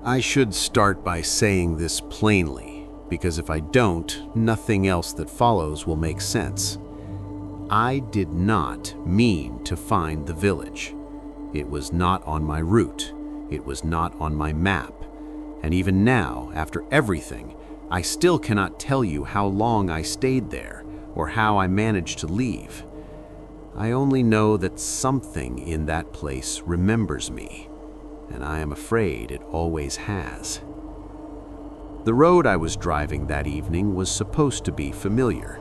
I should start by saying this plainly, because if I don't, nothing else that follows will make sense. I did not mean to find the village. It was not on my route. It was not on my map. And even now, after everything, I still cannot tell you how long I stayed there or how I managed to leave. I only know that something in that place remembers me, and I am afraid it always has. The road I was driving that evening was supposed to be familiar,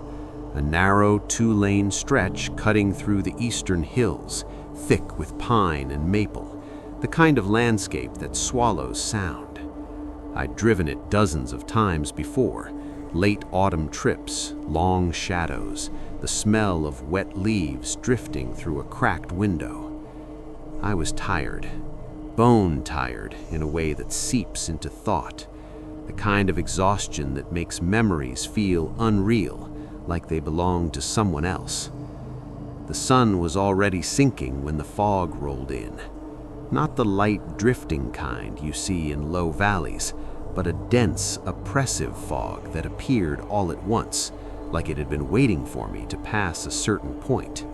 a narrow two-lane stretch cutting through the eastern hills, thick with pine and maple, the kind of landscape that swallows sound. I'd driven it dozens of times before, late autumn trips, long shadows, the smell of wet leaves drifting through a cracked window. I was tired, bone tired in a way that seeps into thought, the kind of exhaustion that makes memories feel unreal, like they belong to someone else. The sun was already sinking when the fog rolled in. Not the light drifting kind you see in low valleys, but a dense, oppressive fog that appeared all at once, like it had been waiting for me to pass a certain point.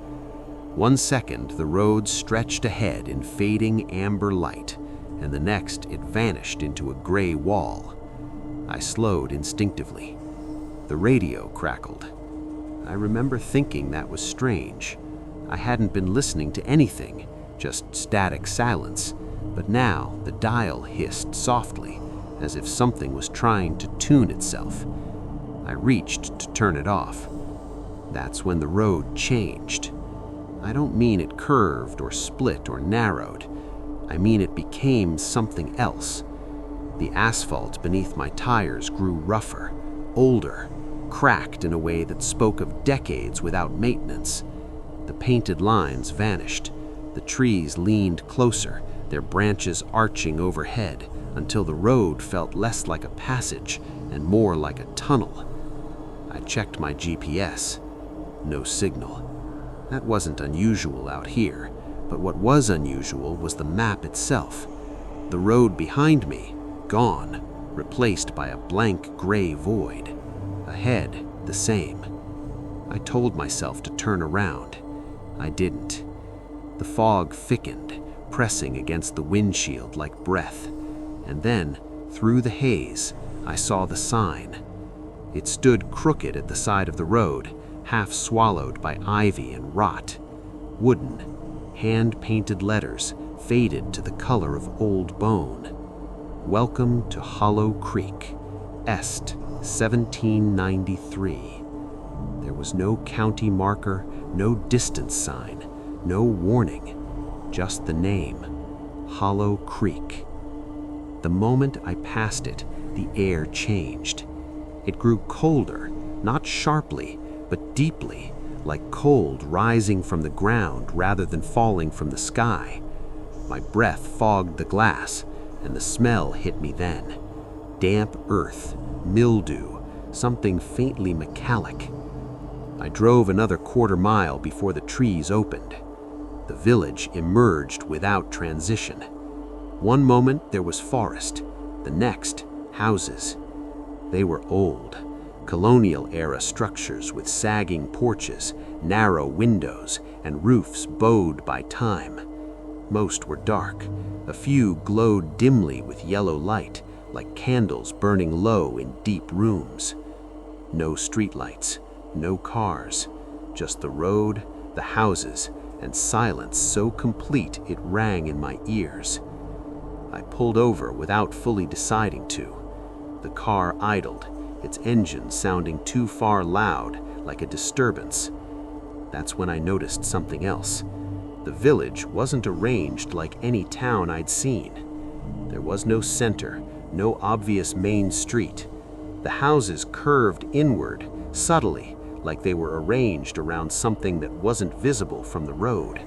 1 second, the road stretched ahead in fading amber light, and the next it vanished into a gray wall. I slowed instinctively. The radio crackled. I remember thinking that was strange. I hadn't been listening to anything, just static silence, but now the dial hissed softly, as if something was trying to tune itself. I reached to turn it off. That's when the road changed. I don't mean it curved or split or narrowed. I mean it became something else. The asphalt beneath my tires grew rougher, older, cracked in a way that spoke of decades without maintenance. The painted lines vanished. The trees leaned closer, their branches arching overhead, until the road felt less like a passage and more like a tunnel. I checked my GPS. No signal. That wasn't unusual out here, but what was unusual was the map itself. The road behind me, gone, replaced by a blank gray void. Ahead, the same. I told myself to turn around. I didn't. The fog thickened, pressing against the windshield like breath. And then, through the haze, I saw the sign. It stood crooked at the side of the road, half swallowed by ivy and rot. Wooden, hand-painted letters, faded to the color of old bone. Welcome to Hollow Creek, Est, 1793. There was no county marker, no distance sign, no warning, just the name, Hollow Creek. The moment I passed it, the air changed. It grew colder, not sharply, but deeply, like cold rising from the ground rather than falling from the sky. My breath fogged the glass, and the smell hit me then. Damp earth, mildew, something faintly metallic. I drove another quarter-mile before the trees opened. The village emerged without transition. One moment there was forest, the next, houses. They were old, colonial-era structures with sagging porches, narrow windows, and roofs bowed by time. Most were dark. A few glowed dimly with yellow light, like candles burning low in deep rooms. No streetlights, no cars, just the road, the houses, and silence so complete it rang in my ears. I pulled over without fully deciding to. The car idled, its engine sounding too far loud, like a disturbance. That's when I noticed something else. The village wasn't arranged like any town I'd seen. There was no center, no obvious main street. The houses curved inward, subtly, like they were arranged around something that wasn't visible from the road.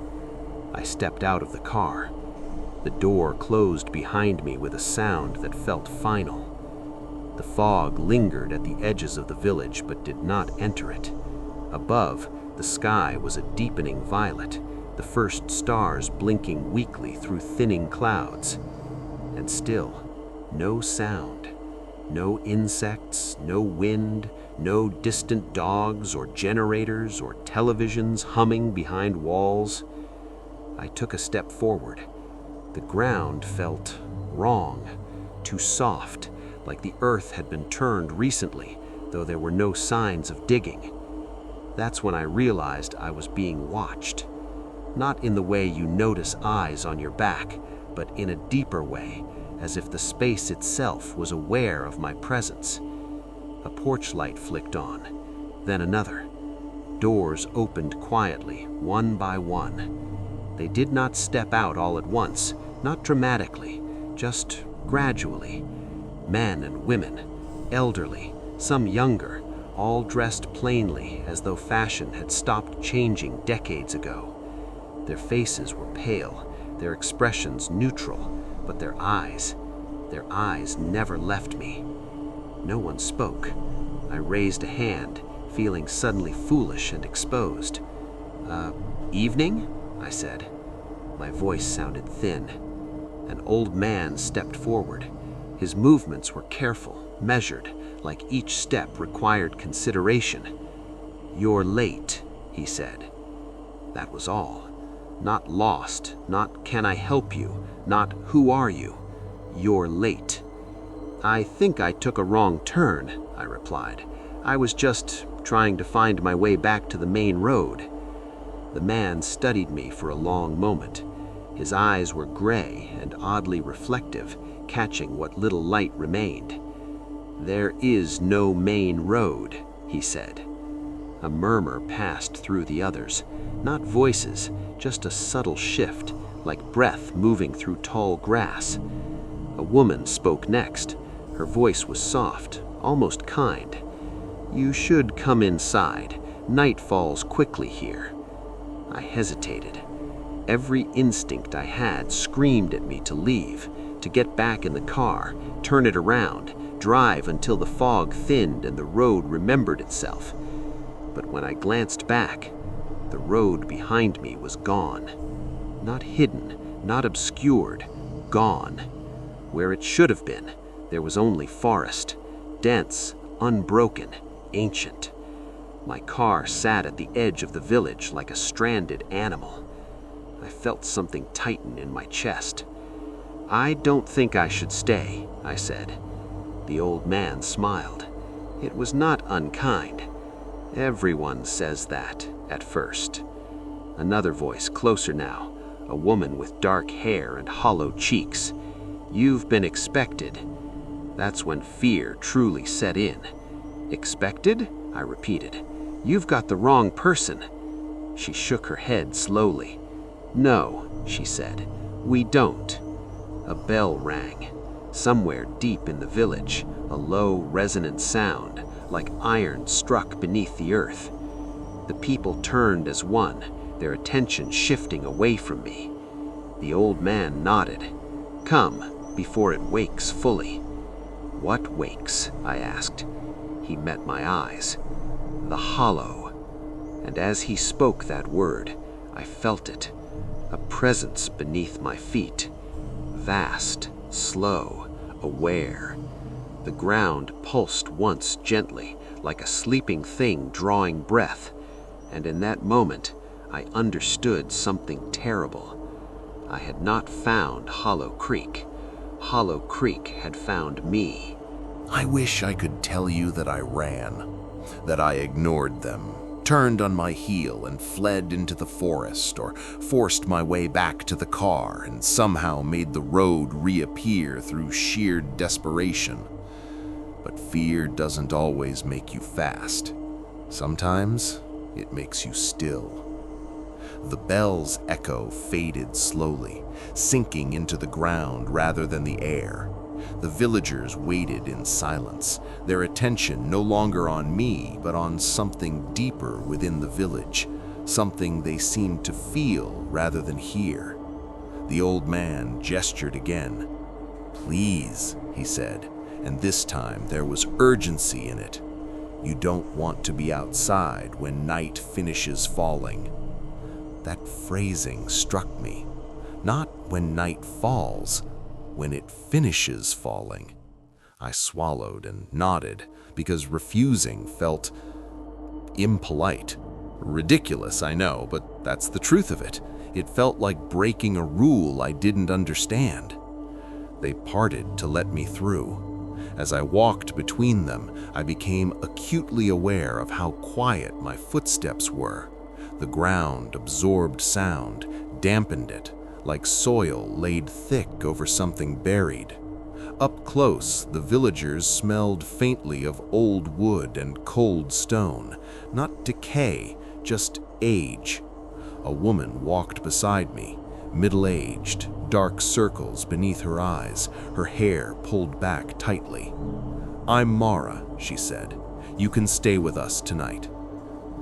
I stepped out of the car. The door closed behind me with a sound that felt final. The fog lingered at the edges of the village but did not enter it. Above, the sky was a deepening violet, the first stars blinking weakly through thinning clouds. And still, No sound. No insects, no wind, no distant dogs or generators or televisions humming behind walls. I took a step forward. The ground felt wrong, too soft, like the earth had been turned recently, though there were no signs of digging. That's when I realized I was being watched. Not in the way you notice eyes on your back, but in a deeper way, as if the space itself was aware of my presence. A porch light flicked on, then another. Doors opened quietly, one by one. They did not step out all at once, not dramatically, just gradually. Men and women, elderly, some younger, all dressed plainly as though fashion had stopped changing decades ago. Their faces were pale, their expressions neutral, but their eyes never left me. No one spoke. I raised a hand, feeling suddenly foolish and exposed. Evening?" I said. My voice sounded thin. An old man stepped forward. His movements were careful, measured, like each step required consideration. "You're late," he said. That was all. Not lost, not can I help you, not who are you. You're late. "I think I took a wrong turn," I replied. "I was just trying to find my way back to the main road." The man studied me for a long moment. His eyes were gray and oddly reflective, catching what little light remained. "There is no main road," he said. A murmur passed through the others, not voices, just a subtle shift, like breath moving through tall grass. A woman spoke next. Her voice was soft, almost kind. "You should come inside. Night falls quickly here." I hesitated. Every instinct I had screamed at me to leave, to get back in the car, turn it around, drive until the fog thinned and the road remembered itself. But when I glanced back, the road behind me was gone. Not hidden, not obscured, gone. Where it should have been, there was only forest, dense, unbroken, ancient. My car sat at the edge of the village like a stranded animal. I felt something tighten in my chest. "I don't think I should stay," I said. The old man smiled. It was not unkind. Everyone says that, at first. Another voice, closer now, a woman with dark hair and hollow cheeks. "You've been expected." That's when fear truly set in. "Expected?" I repeated. "You've got the wrong person." She shook her head slowly. "No," she said, "we don't." A bell rang. Somewhere deep in the village, a low, resonant sound, like iron struck beneath the earth. The people turned as one, their attention shifting away from me. The old man nodded. "Come, before it wakes fully." "What wakes?" I asked. He met my eyes. "The hollow." And as he spoke that word, I felt it, a presence beneath my feet. Vast, slow, aware. The ground pulsed once gently, like a sleeping thing drawing breath, and in that moment I understood something terrible. I had not found Hollow Creek. Hollow Creek had found me. I wish I could tell you that I ran, that I ignored them, turned on my heel and fled into the forest, or forced my way back to the car and somehow made the road reappear through sheer desperation. But fear doesn't always make you fast. Sometimes it makes you still. The bell's echo faded slowly, sinking into the ground rather than the air. The villagers waited in silence, their attention no longer on me, but on something deeper within the village, something they seemed to feel rather than hear. The old man gestured again. "Please," he said, and this time there was urgency in it. "You don't want to be outside when night finishes falling." That phrasing struck me. Not when night falls, when it finishes falling. I swallowed and nodded, because refusing felt impolite. Ridiculous, I know, but that's the truth of it. It felt like breaking a rule I didn't understand. They parted to let me through. As I walked between them, I became acutely aware of how quiet my footsteps were. The ground absorbed sound, dampened it, like soil laid thick over something buried. Up close, the villagers smelled faintly of old wood and cold stone, not decay, just age. A woman walked beside me, middle-aged, dark circles beneath her eyes, her hair pulled back tightly. "I'm Mara," she said. "You can stay with us tonight."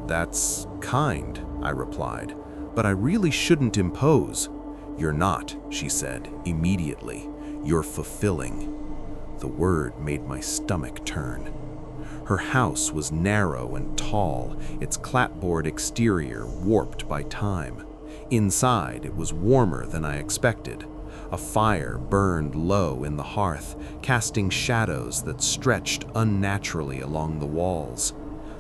"That's kind," I replied, "but I really shouldn't impose." "You're not," she said immediately. "You're fulfilling." The word made my stomach turn. Her house was narrow and tall, its clapboard exterior warped by time. Inside, it was warmer than I expected. A fire burned low in the hearth, casting shadows that stretched unnaturally along the walls.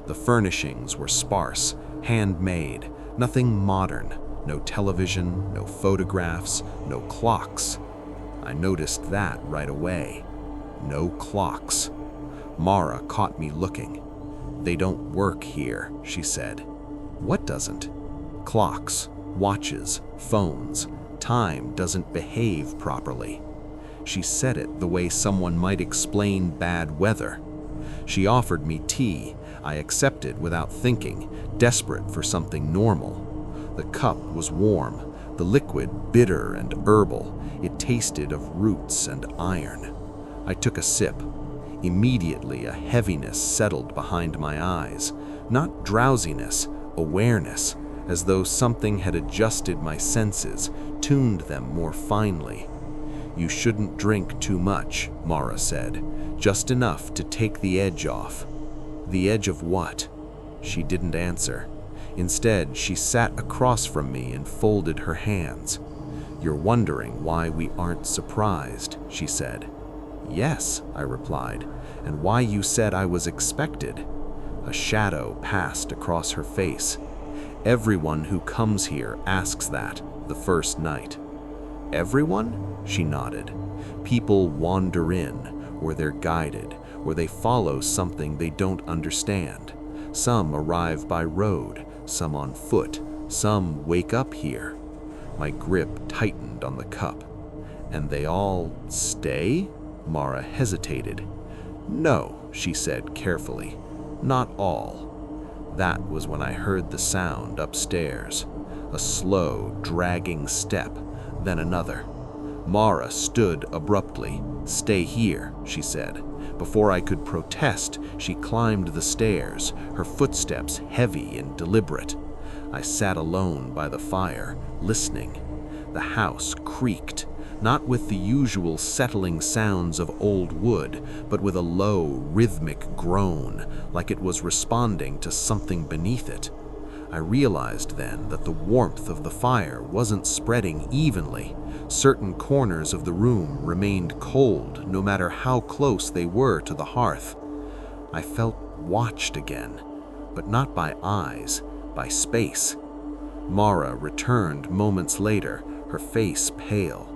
The furnishings were sparse, handmade, nothing modern. No television, no photographs, no clocks. I noticed that right away. No clocks. Mara caught me looking. "They don't work here," she said. "What doesn't?" "Clocks, watches, phones. Time doesn't behave properly." She said it the way someone might explain bad weather. She offered me tea. I accepted without thinking, desperate for something normal. The cup was warm, the liquid bitter and herbal. It tasted of roots and iron. I took a sip. Immediately, a heaviness settled behind my eyes. Not drowsiness, awareness, as though something had adjusted my senses, tuned them more finely. "You shouldn't drink too much," Mara said. "Just enough to take the edge off." "The edge of what?" She didn't answer. Instead, she sat across from me and folded her hands. "You're wondering why we aren't surprised," she said. "Yes," I replied, "and why you said I was expected." A shadow passed across her face. "Everyone who comes here asks that the first night." "Everyone?" She nodded. "People wander in, or they're guided, or they follow something they don't understand. Some arrive by road, some on foot, some wake up here." My grip tightened on the cup. "And they all stay?" Mara hesitated. "No," she said carefully. "Not all." That was when I heard the sound upstairs. A slow, dragging step, then another. Mara stood abruptly. "Stay here," she said. Before I could protest, she climbed the stairs, her footsteps heavy and deliberate. I sat alone by the fire, listening. The house creaked, not with the usual settling sounds of old wood, but with a low, rhythmic groan, like it was responding to something beneath it. I realized then that the warmth of the fire wasn't spreading evenly. Certain corners of the room remained cold, no matter how close they were to the hearth. I felt watched again, but not by eyes, by space. Mara returned moments later, her face pale.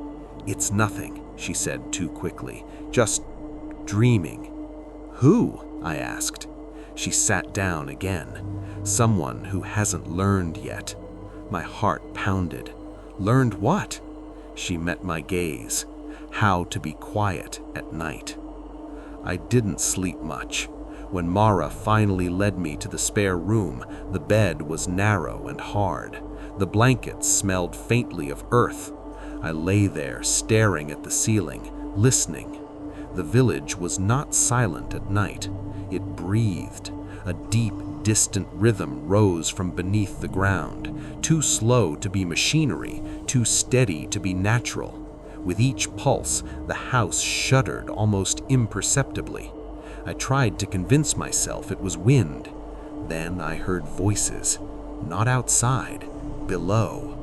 "It's nothing," she said too quickly. "Just dreaming." "Who?" I asked. She sat down again. "Someone who hasn't learned yet." My heart pounded. "Learned what?" She met my gaze. "How to be quiet at night." I didn't sleep much. When Mara finally led me to the spare room, the bed was narrow and hard. The blankets smelled faintly of earth. I lay there staring at the ceiling, listening. The village was not silent at night. It breathed. A deep, distant rhythm rose from beneath the ground, too slow to be machinery, too steady to be natural. With each pulse, the house shuddered almost imperceptibly. I tried to convince myself it was wind. Then I heard voices, not outside, below,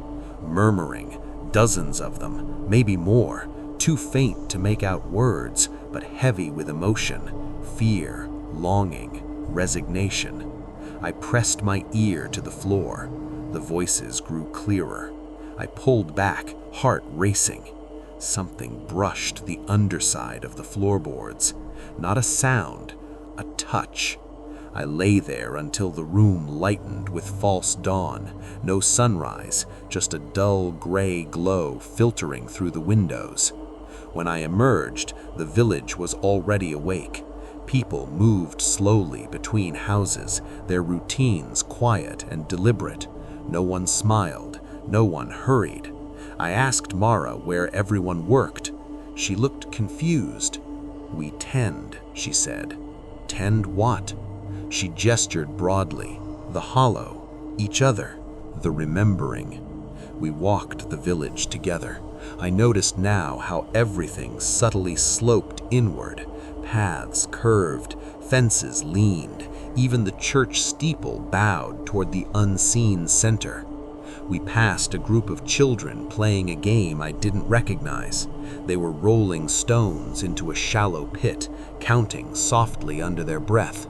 murmuring, dozens of them, maybe more, too faint to make out words, but heavy with emotion, fear, longing, resignation. I pressed my ear to the floor. The voices grew clearer. I pulled back, heart racing. Something brushed the underside of the floorboards. Not a sound, a touch. I lay there until the room lightened with false dawn. No sunrise, just a dull gray glow filtering through the windows. When I emerged, the village was already awake. People moved slowly between houses, their routines quiet and deliberate. No one smiled, no one hurried. I asked Mara where everyone worked. She looked confused. "We tend," she said. "Tend what?" She gestured broadly. "The hollow, each other, the remembering." We walked the village together. I noticed now how everything subtly sloped inward. Paths curved, fences leaned, even the church steeple bowed toward the unseen center. We passed a group of children playing a game I didn't recognize. They were rolling stones into a shallow pit, counting softly under their breath.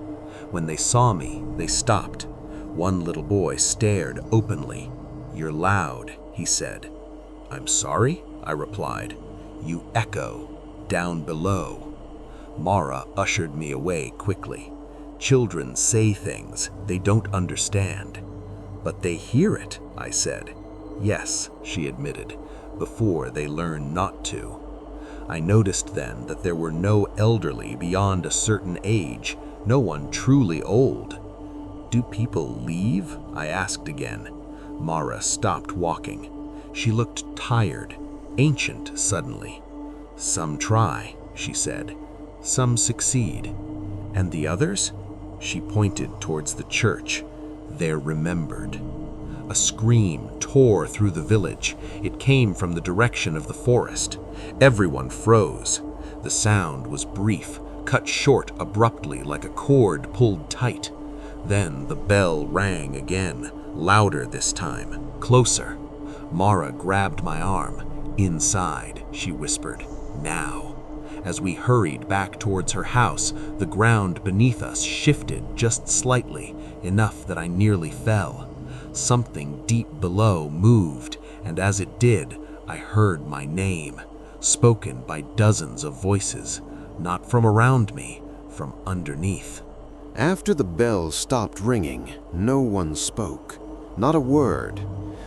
When they saw me, they stopped. One little boy stared openly. "You're loud," he said. "I'm sorry," I replied. "You echo down below." Mara ushered me away quickly. "Children say things they don't understand." "But they hear it," I said. "Yes," she admitted, "before they learn not to." I noticed then that there were no elderly beyond a certain age, no one truly old. "Do people leave?" I asked again. Mara stopped walking. She looked tired, ancient suddenly. "Some try," she said. "Some succeed. And the others?" She pointed towards the church. "They're remembered." A scream tore through the village. It came from the direction of the forest. Everyone froze. The sound was brief, cut short abruptly like a cord pulled tight. Then the bell rang again, louder this time, closer. Mara grabbed my arm. "Inside," she whispered. "Now." As we hurried back towards her house, the ground beneath us shifted just slightly, enough that I nearly fell. Something deep below moved, and as it did, I heard my name, spoken by dozens of voices, not from around me, from underneath. After the bell stopped ringing, no one spoke, not a word.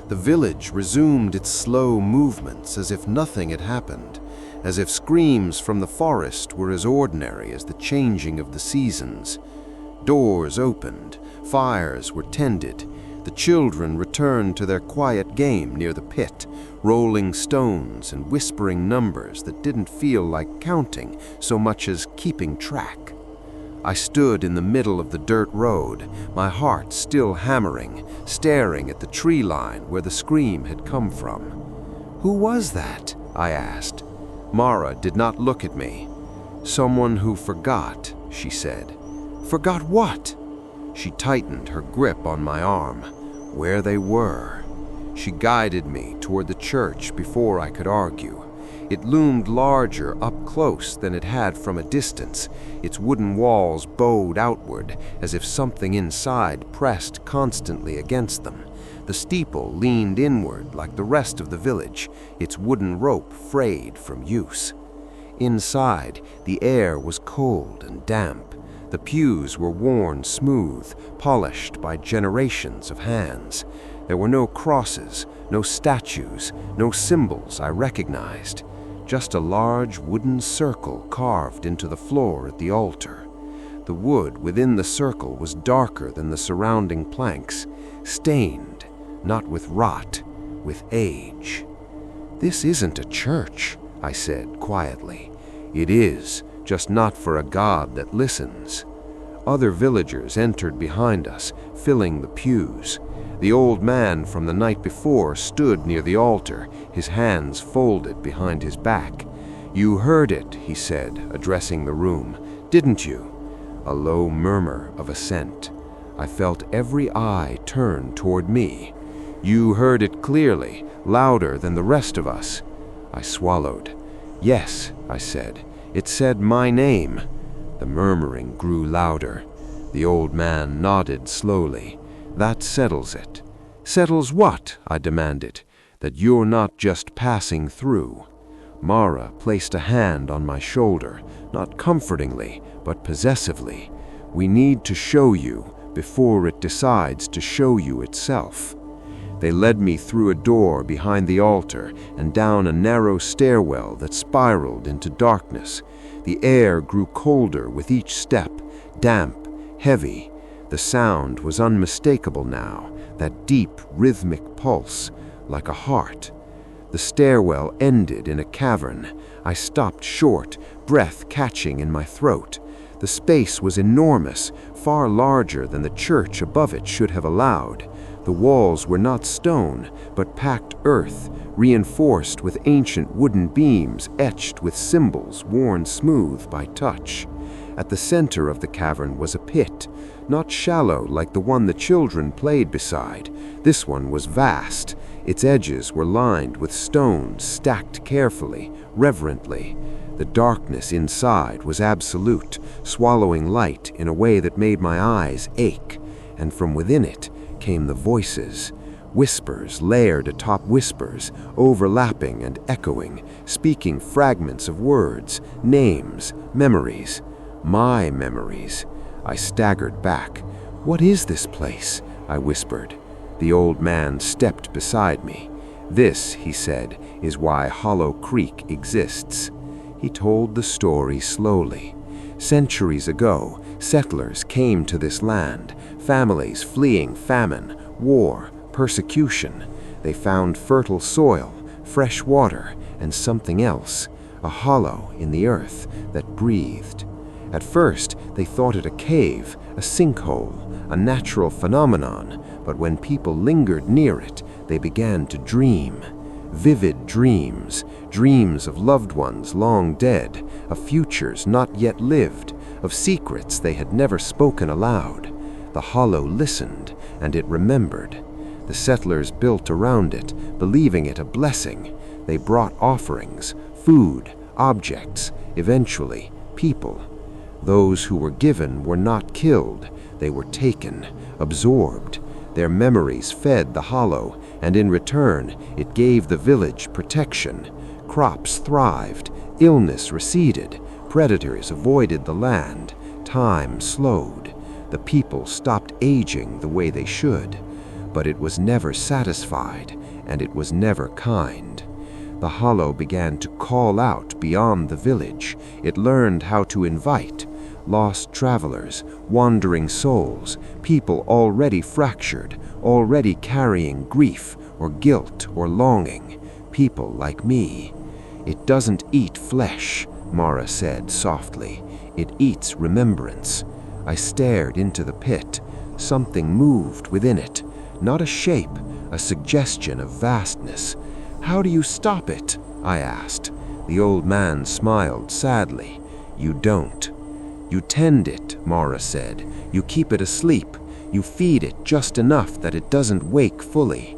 The village resumed its slow movements as if nothing had happened, as if screams from the forest were as ordinary as the changing of the seasons. Doors opened, fires were tended, the children returned to their quiet game near the pit, rolling stones and whispering numbers that didn't feel like counting so much as keeping track. I stood in the middle of the dirt road, my heart still hammering, staring at the tree line where the scream had come from. "Who was that?" I asked. Mara did not look at me. "Someone who forgot," she said. "Forgot what?" She tightened her grip on my arm. Where they were. She guided me toward the church before I could argue. It loomed larger up close than it had from a distance. Its wooden walls bowed outward as if something inside pressed constantly against them. The steeple leaned inward like the rest of the village, its wooden rope frayed from use. Inside, the air was cold and damp. The pews were worn smooth, polished by generations of hands. There were no crosses, no statues, no symbols I recognized. Just a large wooden circle carved into the floor at the altar. The wood within the circle was darker than the surrounding planks, stained, not with rot, with age. "This isn't a church," I said quietly. "It is, just not for a God that listens." Other villagers entered behind us, filling the pews. The old man from the night before stood near the altar, his hands folded behind his back. "You heard it," he said, addressing the room, "didn't you?" A low murmur of assent. I felt every eye turn toward me. "You heard it clearly, louder than the rest of us." I swallowed. "Yes," I said. "It said my name." The murmuring grew louder. The old man nodded slowly. "That settles it." "Settles what?" I demanded. "That you're not just passing through." Mara placed a hand on my shoulder, not comfortingly, but possessively. "We need to show you before it decides to show you itself." They led me through a door behind the altar and down a narrow stairwell that spiraled into darkness. The air grew colder with each step, damp, heavy. The sound was unmistakable now, that deep, rhythmic pulse, like a heart. The stairwell ended in a cavern. I stopped short, breath catching in my throat. The space was enormous, far larger than the church above it should have allowed. The walls were not stone, but packed earth, reinforced with ancient wooden beams etched with symbols worn smooth by touch. At the center of the cavern was a pit, not shallow like the one the children played beside. This one was vast. Its edges were lined with stones stacked carefully, reverently. The darkness inside was absolute, swallowing light in a way that made my eyes ache, and from within it came the voices, whispers layered atop whispers, overlapping and echoing, speaking fragments of words, names, memories. My memories. I staggered back. "What is this place?" I whispered. The old man stepped beside me. "This," he said, "is why Hollow Creek exists." He told the story slowly. Centuries ago, settlers came to this land, families fleeing famine, war, persecution. They found fertile soil, fresh water, and something else, a hollow in the earth that breathed. At first, they thought it a cave, a sinkhole, a natural phenomenon, but when people lingered near it, they began to dream. Vivid dreams, dreams of loved ones long dead, of futures not yet lived, of secrets they had never spoken aloud. The hollow listened, and it remembered. The settlers built around it, believing it a blessing. They brought offerings, food, objects, eventually, people. Those who were given were not killed, they were taken, absorbed. Their memories fed the hollow, and in return, it gave the village protection. Crops thrived, illness receded, predators avoided the land, time slowed. The people stopped aging the way they should. But it was never satisfied, and it was never kind. The hollow began to call out beyond the village. It learned how to invite lost travelers, wandering souls, people already fractured, already carrying grief or guilt or longing, people like me. "It doesn't eat flesh," Mara said softly. "It eats remembrance." I stared into the pit. Something moved within it. Not a shape, a suggestion of vastness. "How do you stop it?" I asked. The old man smiled sadly. "You don't. You tend it," Mara said. "You keep it asleep. You feed it just enough that it doesn't wake fully."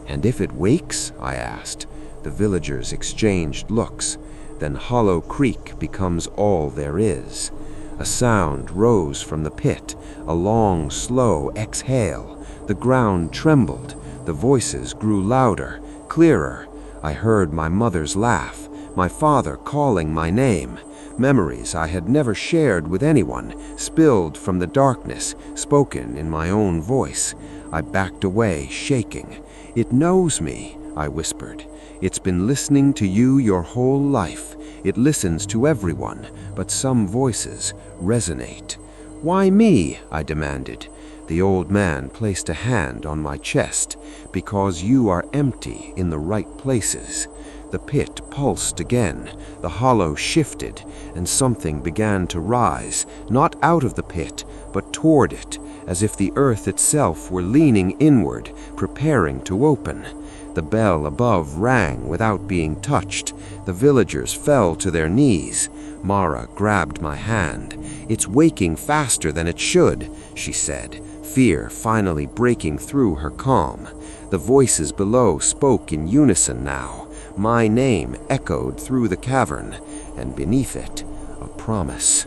"And if it wakes?" I asked. The villagers exchanged looks. "Then Hollow Creek becomes all there is." A sound rose from the pit, a long, slow exhale. The ground trembled. The voices grew louder, clearer. I heard my mother's laugh, my father calling my name. Memories I had never shared with anyone, spilled from the darkness, spoken in my own voice. I backed away, shaking. "It knows me," I whispered. "It's been listening to you your whole life. It listens to everyone, but some voices resonate." "Why me?" I demanded. The old man placed a hand on my chest. "Because you are empty in the right places." The pit pulsed again. The hollow shifted, and something began to rise, not out of the pit, but toward it, as if the earth itself were leaning inward, preparing to open. The bell above rang without being touched. The villagers fell to their knees. Mara grabbed my hand. "It's waking faster than it should," she said, fear finally breaking through her calm. The voices below spoke in unison now. My name echoed through the cavern, and beneath it, a promise.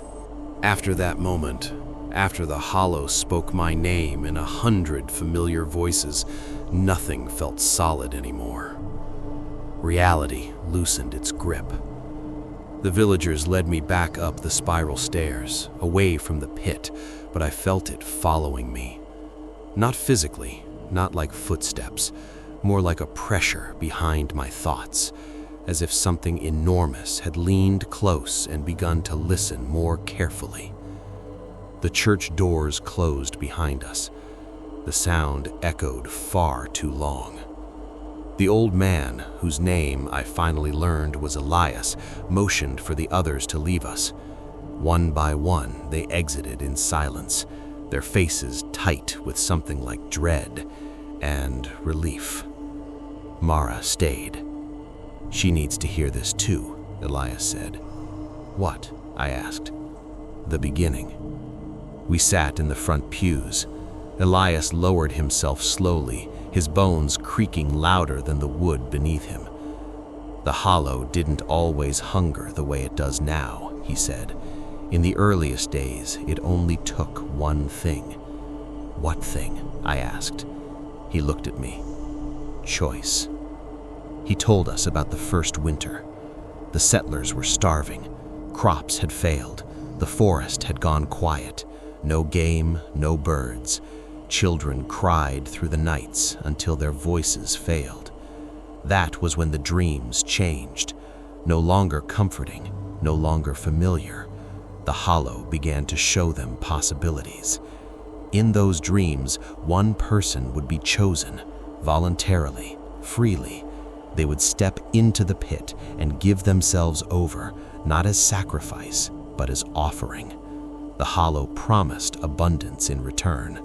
After that moment, after the hollow spoke my name in 100 familiar voices, nothing felt solid anymore. Reality loosened its grip. The villagers led me back up the spiral stairs, away from the pit, but I felt it following me. Not physically, not like footsteps, more like a pressure behind my thoughts, as if something enormous had leaned close and begun to listen more carefully. The church doors closed behind us. The sound echoed far too long. The old man, whose name I finally learned was Elias, motioned for the others to leave us. One by one, they exited in silence, their faces tight with something like dread and relief. Mara stayed. "She needs to hear this too," Elias said. "What?" I asked. "The beginning." We sat in the front pews. Elias lowered himself slowly, his bones creaking louder than the wood beneath him. "The hollow didn't always hunger the way it does now," he said. "In the earliest days, it only took one thing." "What thing?" I asked. He looked at me. "Choice." He told us about the first winter. The settlers were starving. Crops had failed. The forest had gone quiet. No game, no birds. Children cried through the nights until their voices failed. That was when the dreams changed. No longer comforting, no longer familiar. The hollow began to show them possibilities. In those dreams, one person would be chosen, voluntarily, freely. They would step into the pit and give themselves over, not as sacrifice, but as offering. The hollow promised abundance in return.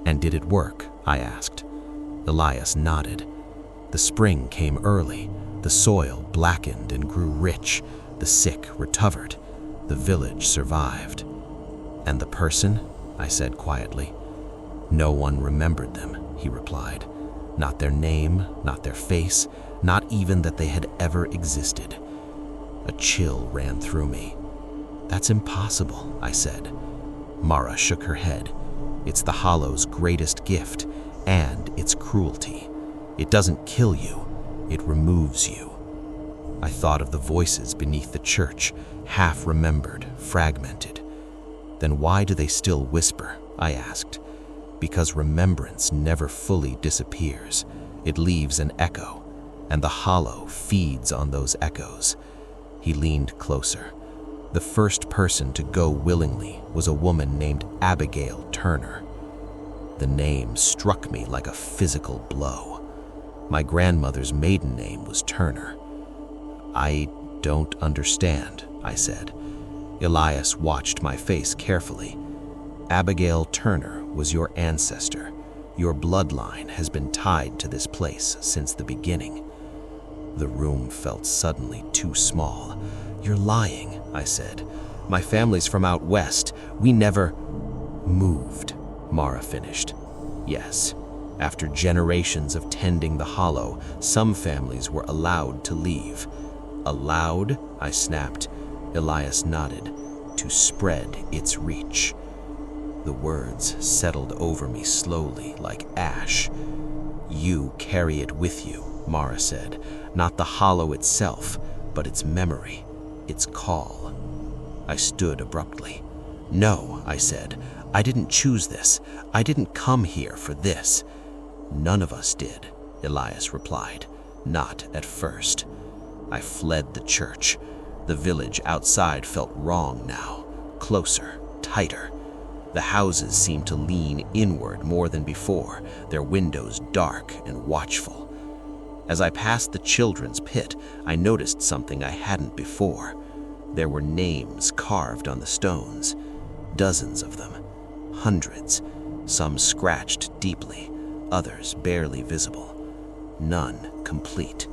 "And did it work?" I asked. Elias nodded. "The spring came early. The soil blackened and grew rich. The sick recovered. The village survived." "And the person?" I said quietly. "No one remembered them," he replied. "Not their name, not their face, not even that they had ever existed." A chill ran through me. "That's impossible," I said. Mara shook her head. "It's the hollow's greatest gift, and its cruelty. It doesn't kill you, it removes you." I thought of the voices beneath the church, half-remembered, fragmented. "Then why do they still whisper?" I asked. "Because remembrance never fully disappears. It leaves an echo, and the hollow feeds on those echoes." He leaned closer. "The first person to go willingly was a woman named Abigail Turner." The name struck me like a physical blow. My grandmother's maiden name was Turner. "I don't understand," I said. Elias watched my face carefully. "Abigail Turner was your ancestor. Your bloodline has been tied to this place since the beginning." The room felt suddenly too small. "You're lying," I said. "My family's from out west. We never moved," Mara finished. "Yes, after generations of tending the hollow, some families were allowed to leave." "Allowed?" I snapped. Elias nodded. "To spread its reach." The words settled over me slowly like ash. "You carry it with you," Mara said. "Not the hollow itself, but its memory, its call." I stood abruptly. "No," I said. "I didn't choose this. I didn't come here for this." "None of us did," Elias replied. "Not at first." I fled the church. The village outside felt wrong now, closer, tighter. The houses seemed to lean inward more than before, their windows dark and watchful. As I passed the children's pit, I noticed something I hadn't before. There were names carved on the stones, dozens of them, hundreds, some scratched deeply, others barely visible. None complete,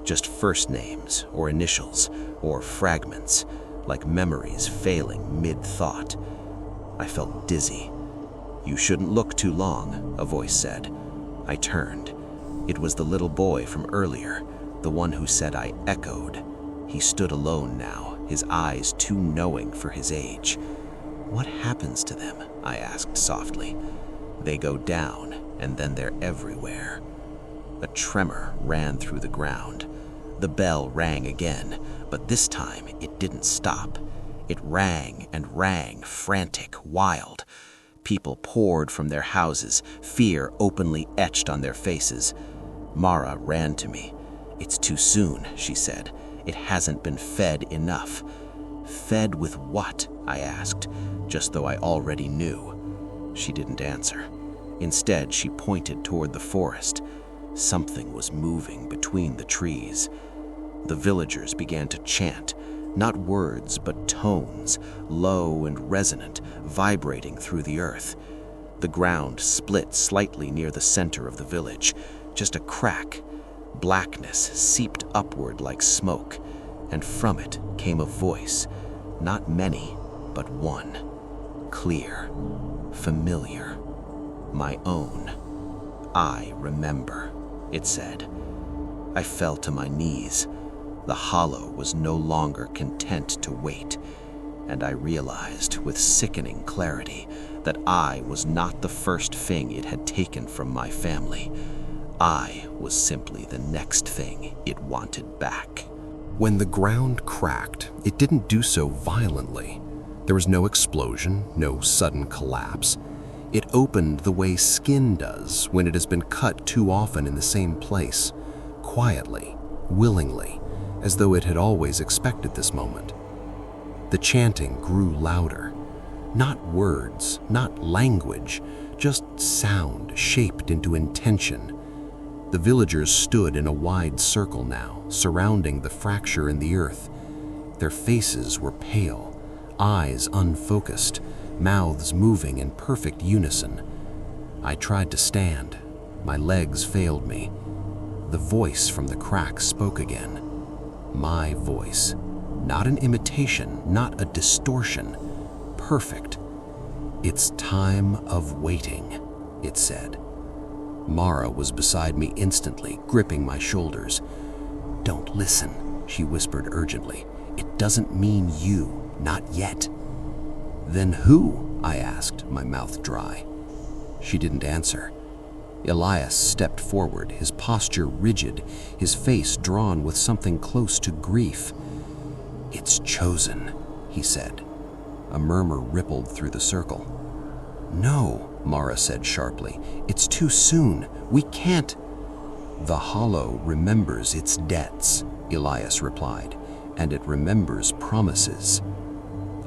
just first names or initials or fragments, like memories failing mid-thought. I felt dizzy. "You shouldn't look too long," a voice said. I turned. It was the little boy from earlier, the one who said I echoed. He stood alone now, his eyes too knowing for his age. "What happens to them?" I asked softly. "They go down, and then they're everywhere." A tremor ran through the ground. The bell rang again, but this time it didn't stop. It rang and rang, frantic, wild. People poured from their houses, fear openly etched on their faces. Mara ran to me. "It's too soon," she said. "It hasn't been fed enough." "Fed with what?" I asked, just though I already knew. She didn't answer. Instead, she pointed toward the forest. Something was moving between the trees. The villagers began to chant, not words but tones, low and resonant, vibrating through the earth. The ground split slightly near the center of the village, just a crack. Blackness seeped upward like smoke, and from it came a voice, not many, but one. Clear, familiar, my own. "I remember," it said. I fell to my knees. The hollow was no longer content to wait, and I realized with sickening clarity that I was not the first thing it had taken from my family. I was simply the next thing it wanted back. When the ground cracked, it didn't do so violently. There was no explosion, no sudden collapse. It opened the way skin does when it has been cut too often in the same place, quietly, willingly, as though it had always expected this moment. The chanting grew louder. Not words, not language, just sound shaped into intention. The villagers stood in a wide circle now, surrounding the fracture in the earth. Their faces were pale, eyes unfocused, mouths moving in perfect unison. I tried to stand. My legs failed me. The voice from the crack spoke again. My voice. Not an imitation, not a distortion. Perfect. "It's time of waiting," it said. Mara was beside me instantly, gripping my shoulders. "Don't listen," she whispered urgently. "It doesn't mean you, not yet." "Then who?" I asked, my mouth dry. She didn't answer. Elias stepped forward, his posture rigid, his face drawn with something close to grief. "It's chosen," he said. A murmur rippled through the circle. "No," Mara said sharply. "It's too soon. We can't." "The hollow remembers its debts," Elias replied, "and it remembers promises."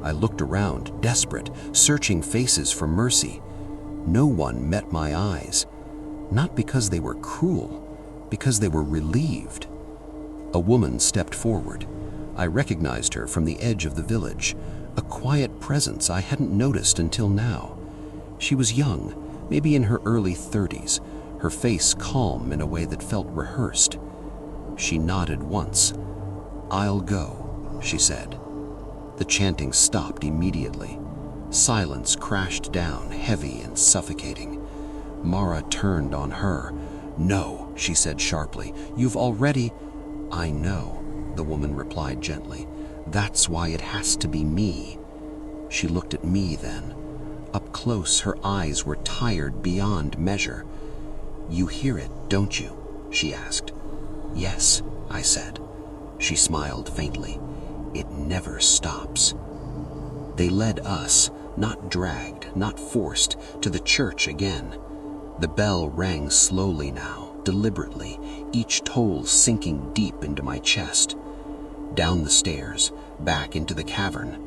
I looked around, desperate, searching faces for mercy. No one met my eyes. Not because they were cruel, because they were relieved. A woman stepped forward. I recognized her from the edge of the village, a quiet presence I hadn't noticed until now. She was young, maybe in her early 30s, her face calm in a way that felt rehearsed. She nodded once. "I'll go," she said. The chanting stopped immediately. Silence crashed down, heavy and suffocating. Mara turned on her. "No," she said sharply. "You've already—" "I know," the woman replied gently. "That's why it has to be me." She looked at me then. Up close, her eyes were tired beyond measure. "You hear it, don't you?" she asked. "Yes," I said. She smiled faintly. "It never stops." They led us, not dragged, not forced, to the church again. The bell rang slowly now, deliberately, each toll sinking deep into my chest. Down the stairs, back into the cavern.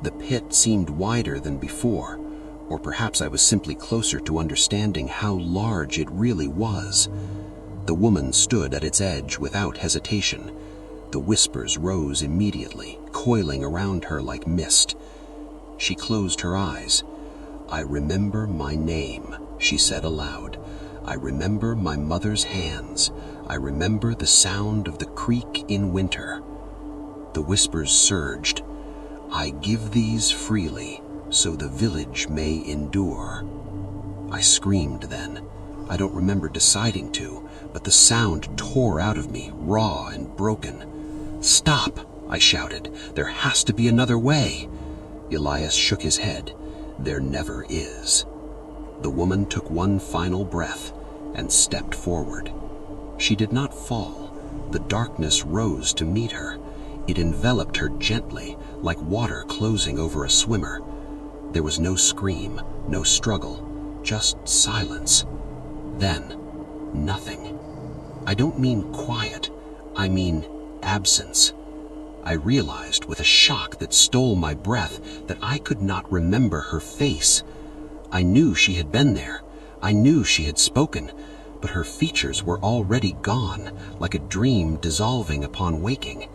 The pit seemed wider than before, or perhaps I was simply closer to understanding how large it really was. The woman stood at its edge without hesitation. The whispers rose immediately, coiling around her like mist. She closed her eyes. "I remember my name," she said aloud. "I remember my mother's hands. I remember the sound of the creek in winter." The whispers surged. "I give these freely, so the village may endure." I screamed then. I don't remember deciding to. but the sound tore out of me, raw and broken. "Stop!" I shouted. "There has to be another way." Elias shook his head. "There never is." The woman took one final breath and stepped forward. She did not fall. The darkness rose to meet her. It enveloped her gently, like water closing over a swimmer. There was no scream, no struggle, just silence. Then, nothing. I don't mean quiet, I mean absence. I realized with a shock that stole my breath that I could not remember her face. I knew she had been there. I knew she had spoken, but her features were already gone, like a dream dissolving upon waking.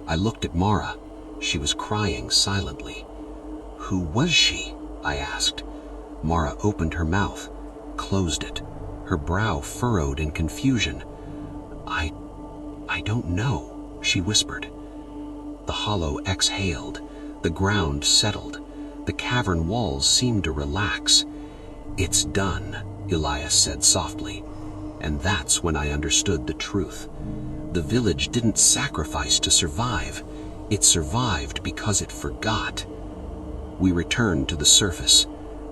I looked at Mara. She was crying silently. "Who was she?" I asked. Mara opened her mouth, closed it, her brow furrowed in confusion. I don't know," she whispered. The hollow exhaled. The ground settled. The cavern walls seemed to relax. "It's done," Elias said softly. And that's when I understood the truth. The village didn't sacrifice to survive. It survived because it forgot. We returned to the surface.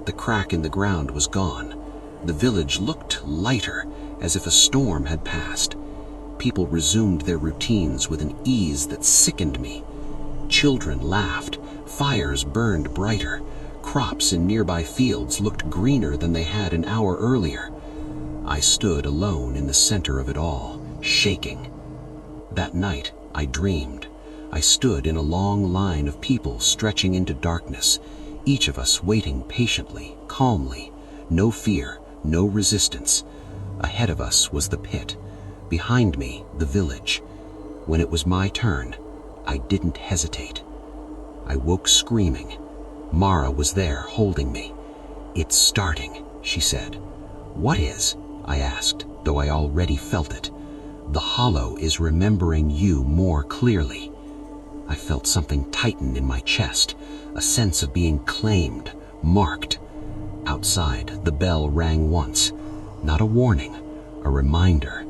The crack in the ground was gone. The village looked lighter, as if a storm had passed. People resumed their routines with an ease that sickened me. Children laughed. Fires burned brighter. Crops in nearby fields looked greener than they had an hour earlier. I stood alone in the center of it all, shaking. That night, I dreamed. I stood in a long line of people stretching into darkness, each of us waiting patiently, calmly. No fear, no resistance. Ahead of us was the pit. Behind me, the village. When it was my turn, I didn't hesitate. I woke screaming. Mara was there, holding me. "It's starting," she said. "What is?" I asked, though I already felt it. "The hollow is remembering you more clearly." I felt something tighten in my chest, a sense of being claimed, marked. Outside, the bell rang once. Not a warning, a reminder.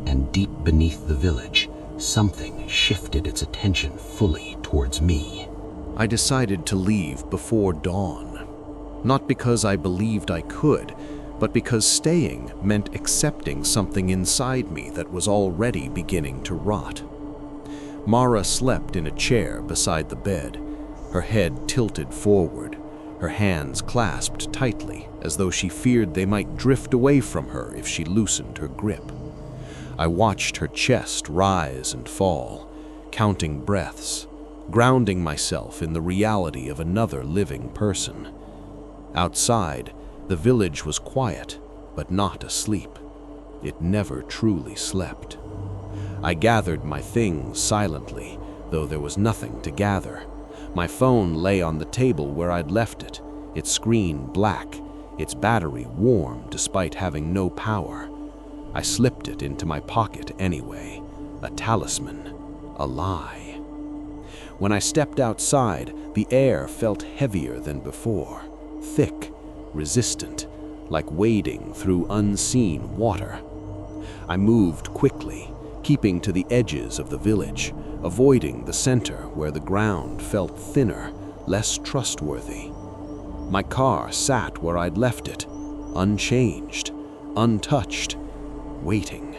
And deep beneath the village, something shifted its attention fully towards me. I decided to leave before dawn. Not because I believed I could, but because staying meant accepting something inside me that was already beginning to rot. Mara slept in a chair beside the bed, her head tilted forward, her hands clasped tightly as though she feared they might drift away from her if she loosened her grip. I watched her chest rise and fall, counting breaths, grounding myself in the reality of another living person. Outside, the village was quiet, but not asleep. It never truly slept. I gathered my things silently, though there was nothing to gather. My phone lay on the table where I'd left it, its screen black, its battery warm despite having no power. I slipped it into my pocket anyway, a talisman, a lie. When I stepped outside, the air felt heavier than before, thick, resistant, like wading through unseen water. I moved quickly, keeping to the edges of the village, avoiding the center where the ground felt thinner, less trustworthy. My car sat where I'd left it, unchanged, untouched, waiting.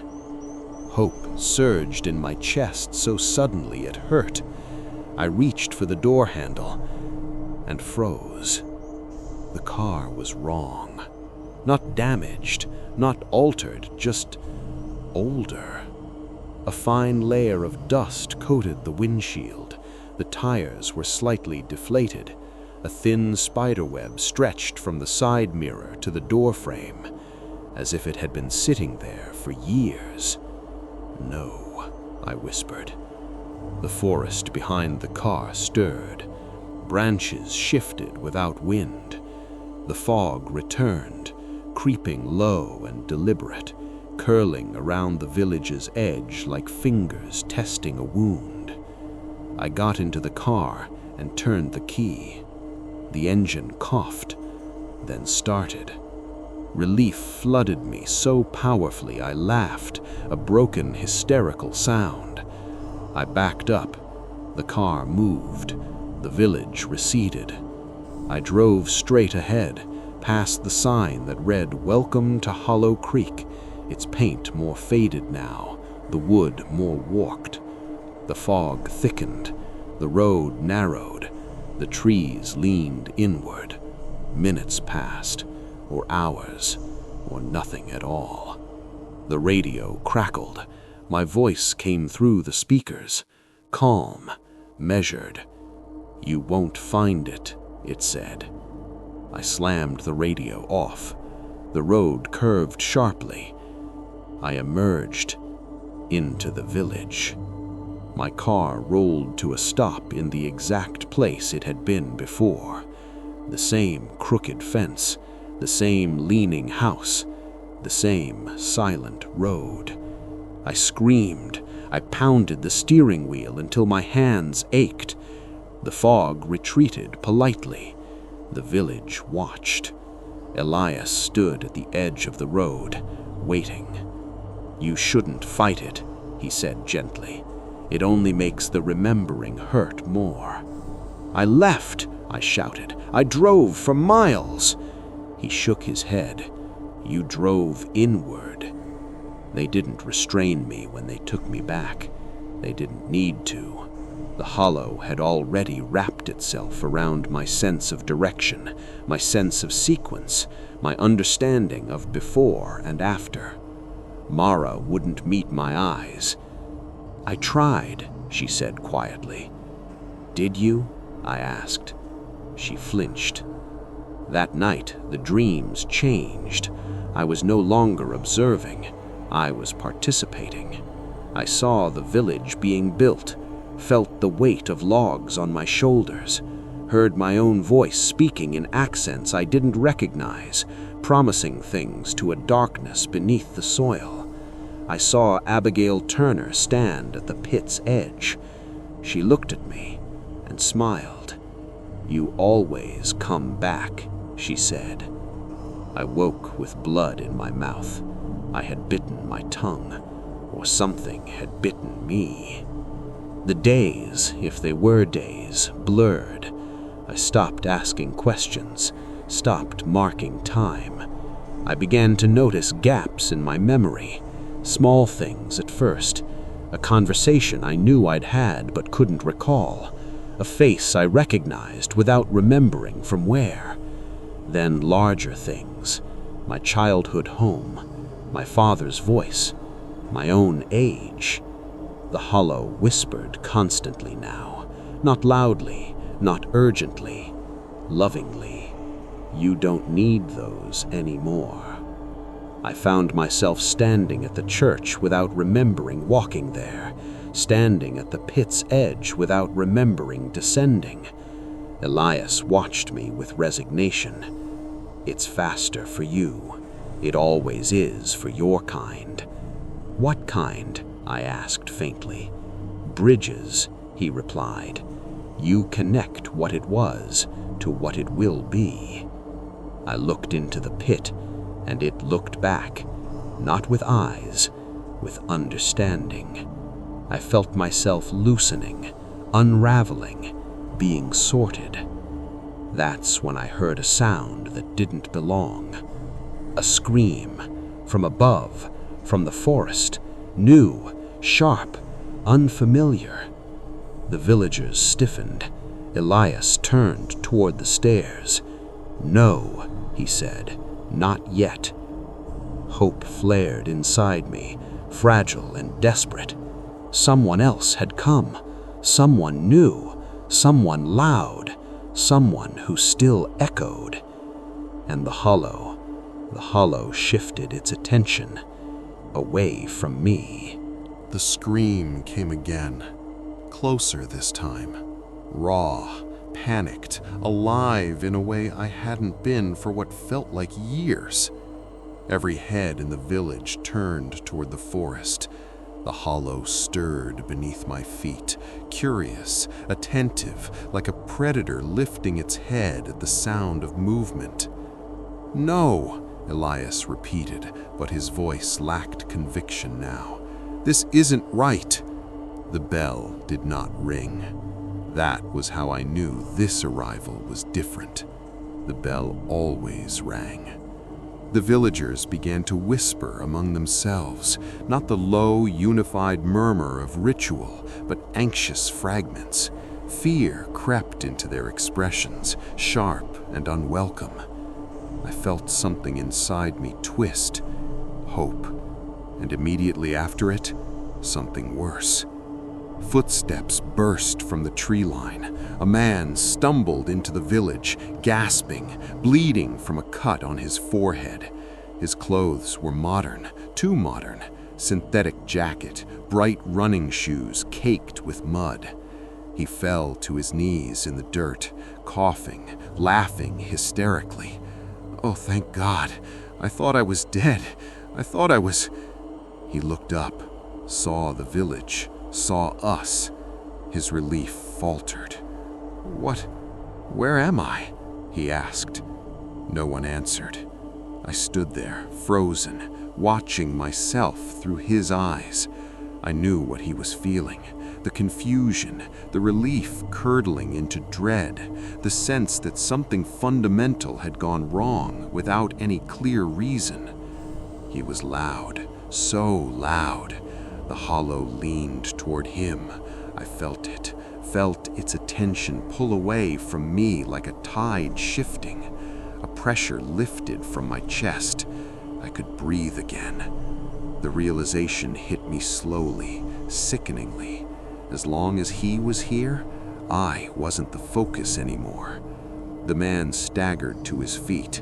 Hope surged in my chest so suddenly it hurt. I reached for the door handle and froze. The car was wrong. Not damaged, not altered, just older. A fine layer of dust coated the windshield. The tires were slightly deflated. A thin spiderweb stretched from the side mirror to the door frame, as if it had been sitting there for years. "No," I whispered. The forest behind the car stirred. Branches shifted without wind. The fog returned, creeping low and deliberate, curling around the village's edge like fingers testing a wound. I got into the car and turned the key. The engine coughed, then started. Relief flooded me so powerfully I laughed, a broken, hysterical sound. I backed up. The car moved. The village receded. I drove straight ahead, past the sign that read, "Welcome to Hollow Creek," its paint more faded now, the wood more warped. The fog thickened. The road narrowed. The trees leaned inward. Minutes passed, or hours, or nothing at all. The radio crackled. My voice came through the speakers, calm, measured. "You won't find it," it said. I slammed the radio off. The road curved sharply. I emerged into the village. My car rolled to a stop in the exact place it had been before. The same crooked fence, the same leaning house, the same silent road. I screamed. I pounded the steering wheel until my hands ached. The fog retreated politely. The village watched. Elias stood at the edge of the road, waiting. "You shouldn't fight it," he said gently. "It only makes the remembering hurt more." "I left," I shouted. "I drove for miles." He shook his head. "You drove inward." They didn't restrain me when they took me back. They didn't need to. The hollow had already wrapped itself around my sense of direction, my sense of sequence, my understanding of before and after. Mara wouldn't meet my eyes. "I tried," she said quietly. "Did you?" I asked. She flinched. That night, the dreams changed. I was no longer observing. I was participating. I saw the village being built, felt the weight of logs on my shoulders, heard my own voice speaking in accents I didn't recognize, promising things to a darkness beneath the soil. I saw Abigail Turner stand at the pit's edge. She looked at me and smiled. "You always come back," she said. I woke with blood in my mouth. I had bitten my tongue, or something had bitten me. The days, if they were days, blurred. I stopped asking questions, stopped marking time. I began to notice gaps in my memory, small things at first, a conversation I knew I'd had but couldn't recall, a face I recognized without remembering from where. Then larger things, my childhood home, my father's voice, my own age. The hollow whispered constantly now, not loudly, not urgently, lovingly. "You don't need those anymore." I found myself standing at the church without remembering walking there, standing at the pit's edge without remembering descending. Elias watched me with resignation. "It's faster for you. It always is for your kind." "What kind?" I asked faintly. "Bridges," he replied. "You connect what it was to what it will be." I looked into the pit, and it looked back, not with eyes, with understanding. I felt myself loosening, unraveling, being sorted. That's when I heard a sound that didn't belong. A scream, from above, from the forest, new, sharp, unfamiliar. The villagers stiffened. Elias turned toward the stairs. "No," he said, "not yet." Hope flared inside me, fragile and desperate. Someone else had come, someone new, someone loud, someone who still echoed. And the hollow shifted its attention away from me. The scream came again, closer this time, raw, panicked, alive in a way I hadn't been for what felt like years. Every head in the village turned toward the forest. The hollow stirred beneath my feet, curious, attentive, like a predator lifting its head at the sound of movement. "No," Elias repeated, but his voice lacked conviction now. "This isn't right." The bell did not ring. That was how I knew this arrival was different. The bell always rang. The villagers began to whisper among themselves, not the low, unified murmur of ritual, but anxious fragments. Fear crept into their expressions, sharp and unwelcome. I felt something inside me twist, hope, and immediately after it, something worse. Footsteps burst from the tree line. A man stumbled into the village, gasping, bleeding from a cut on his forehead. His clothes were modern, too modern. Synthetic jacket, bright running shoes caked with mud. He fell to his knees in the dirt, coughing, laughing hysterically. "Oh, thank God. I thought I was dead. I thought I was..." He looked up, saw the village, saw us. His relief faltered. Where am I?" he asked. No one answered. I stood there, frozen, watching myself through his eyes. I knew what he was feeling. The confusion, the relief curdling into dread, the sense that something fundamental had gone wrong without any clear reason. He was loud, so loud. The hollow leaned toward him. I felt it, felt its attention pull away from me like a tide shifting. A pressure lifted from my chest. I could breathe again. The realization hit me slowly, sickeningly. As long as he was here, I wasn't the focus anymore. The man staggered to his feet.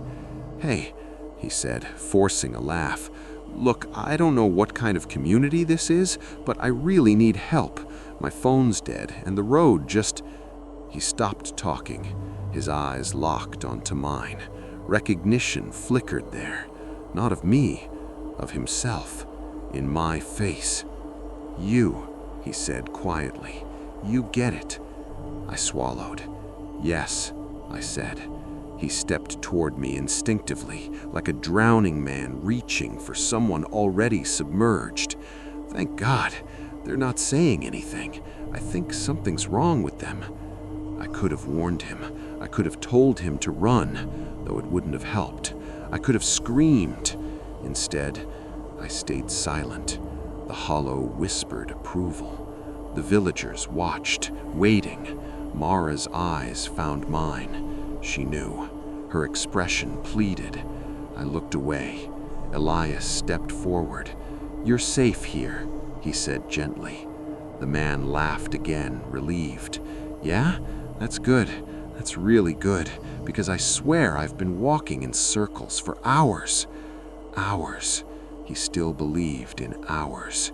"Hey," he said, forcing a laugh. "Look, I don't know what kind of community this is, but I really need help. My phone's dead, and the road just..." He stopped talking. His eyes locked onto mine. Recognition flickered there. Not of me, of himself, in my face. "You," he said quietly. "You get it." I swallowed. "Yes," I said. He stepped toward me instinctively, like a drowning man reaching for someone already submerged. Thank God, they're not saying anything. I think something's wrong with them. I could have warned him. I could have told him to run, though it wouldn't have helped. I could have screamed. Instead, I stayed silent. The hollow whispered approval. The villagers watched, waiting. Mara's eyes found mine. She knew. Her expression pleaded. I looked away. Elias stepped forward. "You're safe here," he said gently. The man laughed again, relieved. "Yeah? That's good. That's really good, because I swear I've been walking in circles for hours." Hours. He still believed in hours.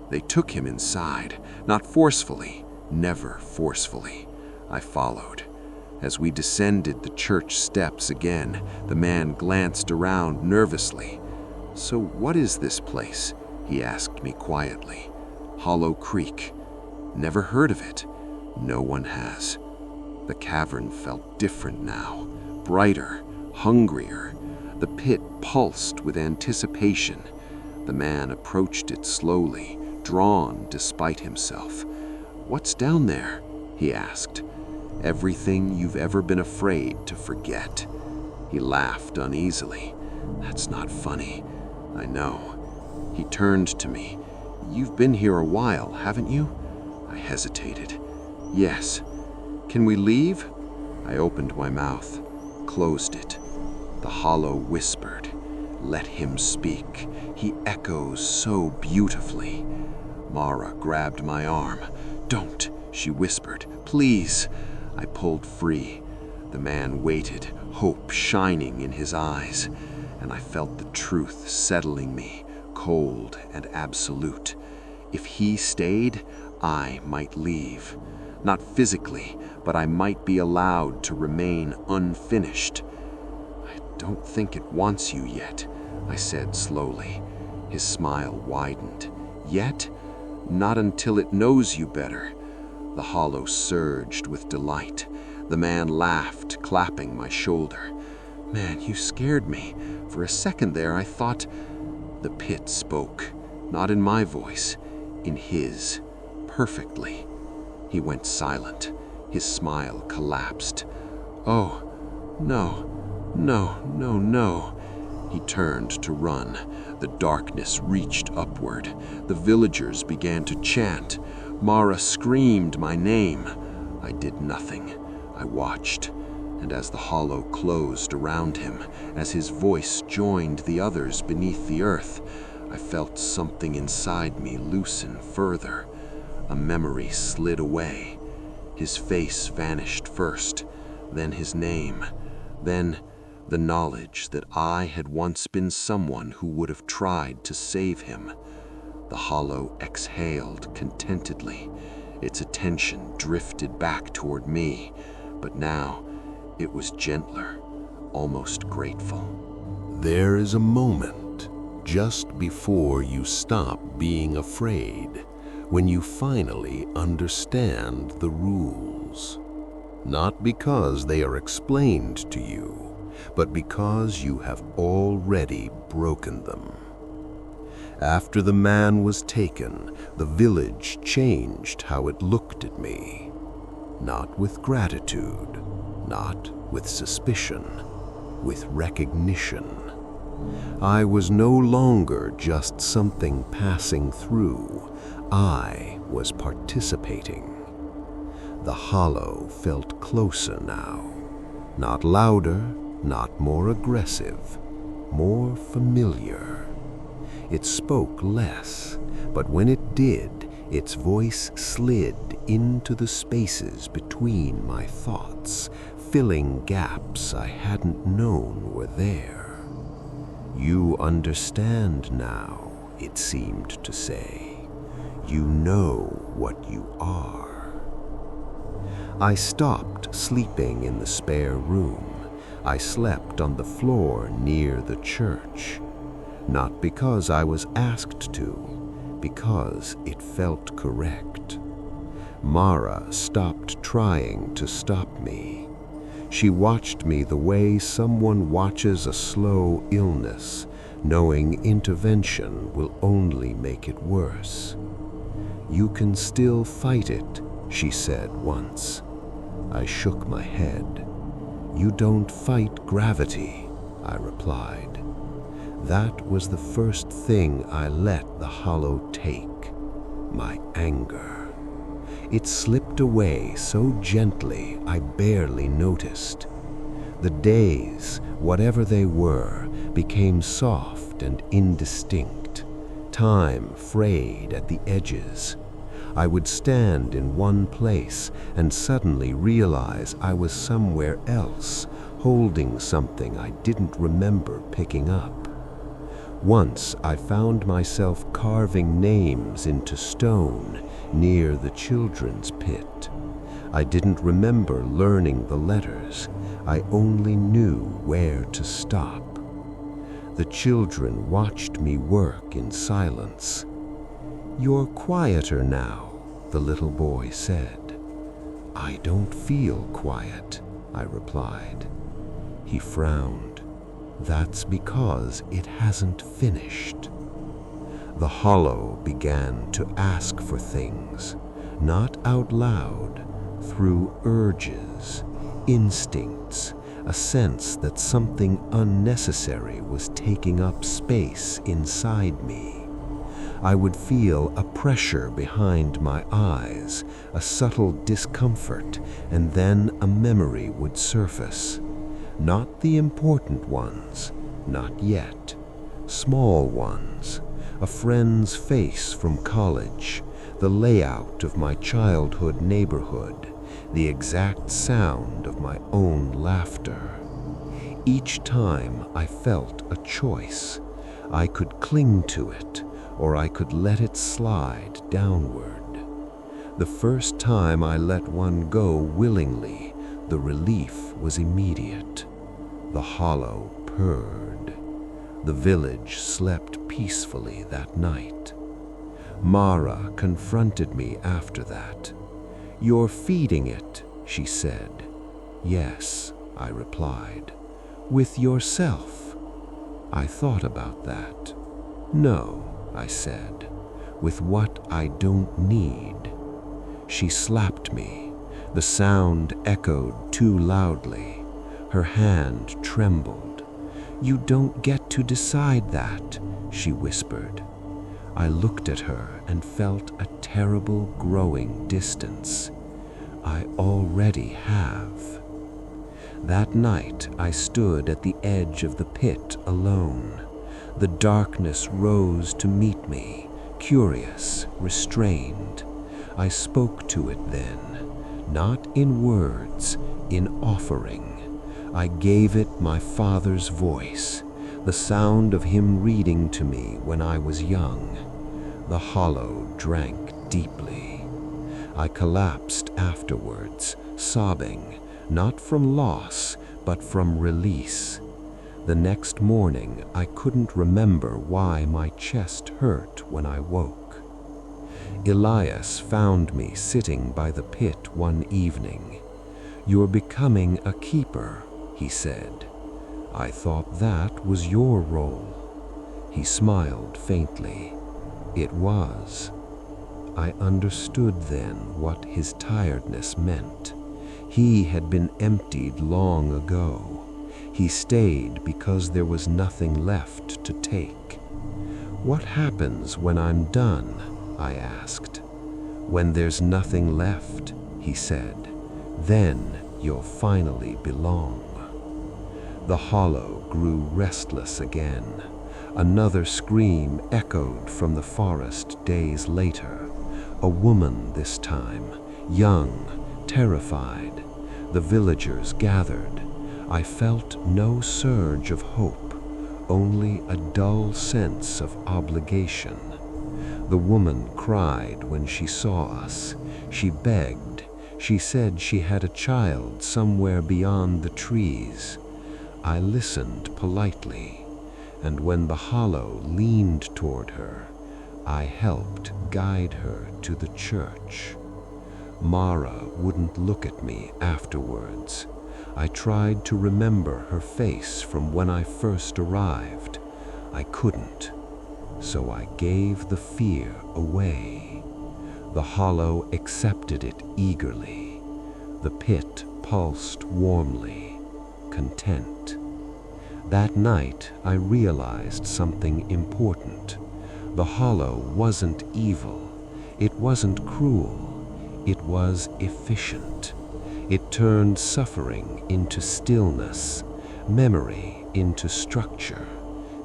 They took him inside, not forcefully, never forcefully. I followed. As we descended the church steps again, the man glanced around nervously. "So what is this place?" he asked me quietly. "Hollow Creek. Never heard of it. No one has." The cavern felt different now, brighter, hungrier. The pit pulsed with anticipation. The man approached it slowly, drawn despite himself. "What's down there?" he asked. "Everything you've ever been afraid to forget." He laughed uneasily. "That's not funny." "I know." He turned to me. "You've been here a while, haven't you?" I hesitated. "Yes." "Can we leave?" I opened my mouth, closed it. The hollow whispered, "Let him speak. He echoes so beautifully." Mara grabbed my arm. "Don't," she whispered. "Please." I pulled free. The man waited, hope shining in his eyes, and I felt the truth settling me, cold and absolute. If he stayed, I might leave. Not physically, but I might be allowed to remain unfinished. "I don't think it wants you yet," I said slowly. His smile widened. "Yet? Not until it knows you better." The hollow surged with delight. The man laughed, clapping my shoulder. Man, you scared me. For a second there, I thought... The pit spoke, not in my voice, in his, perfectly. He went silent. His smile collapsed. Oh, no, no, no, no. He turned to run. The darkness reached upward. The villagers began to chant. Mara screamed my name. I did nothing. I watched. And as the hollow closed around him, as his voice joined the others beneath the earth, I felt something inside me loosen further. A memory slid away. His face vanished first, then his name, then the knowledge that I had once been someone who would have tried to save him. The hollow exhaled contentedly. Its attention drifted back toward me, but now it was gentler, almost grateful. There is a moment just before you stop being afraid, when you finally understand the rules. Not because they are explained to you, but because you have already broken them. After the man was taken, the village changed how it looked at me. Not with gratitude, not with suspicion, with recognition. I was no longer just something passing through. I was participating. The hollow felt closer now. Not louder, not more aggressive, more familiar. It spoke less, but when it did, its voice slid into the spaces between my thoughts, filling gaps I hadn't known were there. You understand now, it seemed to say. You know what you are. I stopped sleeping in the spare room. I slept on the floor near the church. Not because I was asked to, because it felt correct. Mara stopped trying to stop me. She watched me the way someone watches a slow illness, knowing intervention will only make it worse. "You can still fight it," she said once. I shook my head. "You don't fight gravity," I replied. That was the first thing I let the hollow take, my anger. It slipped away so gently I barely noticed. The days, whatever they were, became soft and indistinct. Time frayed at the edges. I would stand in one place and suddenly realize I was somewhere else, holding something I didn't remember picking up. Once I found myself carving names into stone near the children's pit. I didn't remember learning the letters. I only knew where to stop. The children watched me work in silence. "You're quieter now," the little boy said. "I don't feel quiet," I replied. He frowned. "That's because it hasn't finished." The hollow began to ask for things, not out loud, through urges, instincts, a sense that something unnecessary was taking up space inside me. I would feel a pressure behind my eyes, a subtle discomfort, and then a memory would surface. Not the important ones, not yet. Small ones. A friend's face from college, the layout of my childhood neighborhood, the exact sound of my own laughter. Each time I felt a choice. I could cling to it, or I could let it slide downward. The first time I let one go willingly, the relief was immediate. The hollow purred. The village slept peacefully that night. Mara confronted me after that. "You're feeding it," she said. "Yes," I replied. With yourself. I thought about that. No, I said, with what I don't need. She slapped me. The sound echoed too loudly. Her hand trembled. You don't get to decide that, she whispered. I looked at her and felt a terrible growing distance. I already have. That night I stood at the edge of the pit alone. The darkness rose to meet me, curious, restrained. I spoke to it then, not in words, in offering. I gave it my father's voice, the sound of him reading to me when I was young. The hollow drank deeply. I collapsed afterwards, sobbing, not from loss, but from release. The next morning, I couldn't remember why my chest hurt when I woke. Elias found me sitting by the pit one evening. You're becoming a keeper, he said. I thought that was your role. He smiled faintly. It was. I understood then what his tiredness meant. He had been emptied long ago. He stayed because there was nothing left to take. What happens when I'm done? I asked. When there's nothing left, he said, then you'll finally belong. The hollow grew restless again. Another scream echoed from the forest days later. A woman this time, young, terrified. The villagers gathered. I felt no surge of hope, only a dull sense of obligation. The woman cried when she saw us. She begged. She said she had a child somewhere beyond the trees. I listened politely, and when the hollow leaned toward her, I helped guide her to the church. Mara wouldn't look at me afterwards. I tried to remember her face from when I first arrived. I couldn't, so I gave the fear away. The hollow accepted it eagerly. The pit pulsed warmly, content. That night I realized something important. The hollow wasn't evil. It wasn't cruel. It was efficient. It turned suffering into stillness, memory into structure,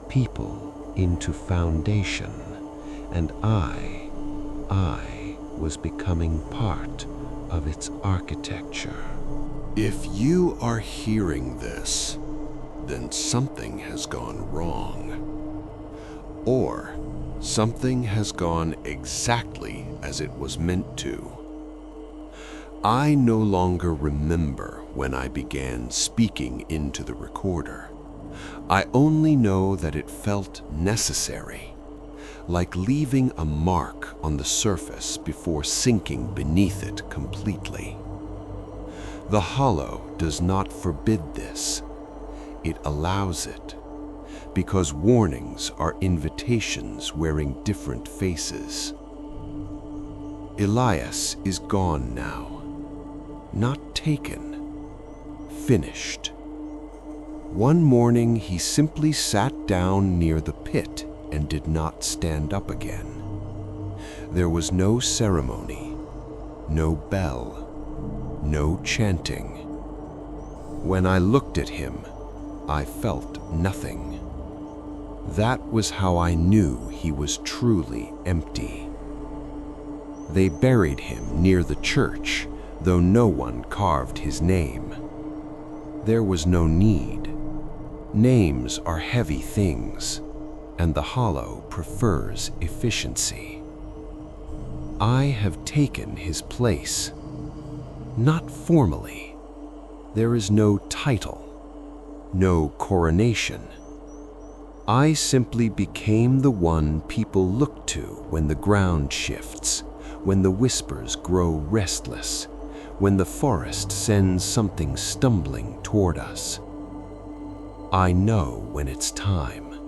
people into foundation, and I was becoming part of its architecture. If you are hearing this, then something has gone wrong. Or something has gone exactly as it was meant to. I no longer remember when I began speaking into the recorder. I only know that it felt necessary, like leaving a mark on the surface before sinking beneath it completely. The hollow does not forbid this. It allows it, because warnings are invitations wearing different faces. Elias is gone now. Not taken, finished. One morning he simply sat down near the pit and did not stand up again. There was no ceremony, no bell, no chanting. When I looked at him, I felt nothing. That was how I knew he was truly empty. They buried him near the church, though no one carved his name. There was no need. Names are heavy things, and the hollow prefers efficiency. I have taken his place. Not formally. There is no title, no coronation. I simply became the one people look to when the ground shifts, when the whispers grow restless, when the forest sends something stumbling toward us. I know when it's time.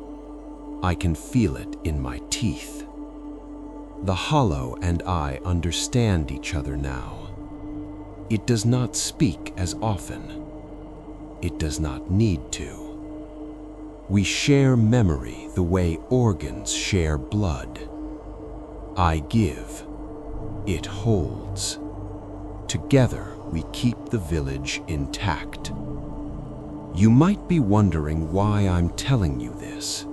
I can feel it in my teeth. The hollow and I understand each other now. It does not speak as often. It does not need to. We share memory the way organs share blood. I give. It holds. Together we keep the village intact. You might be wondering why I'm telling you this,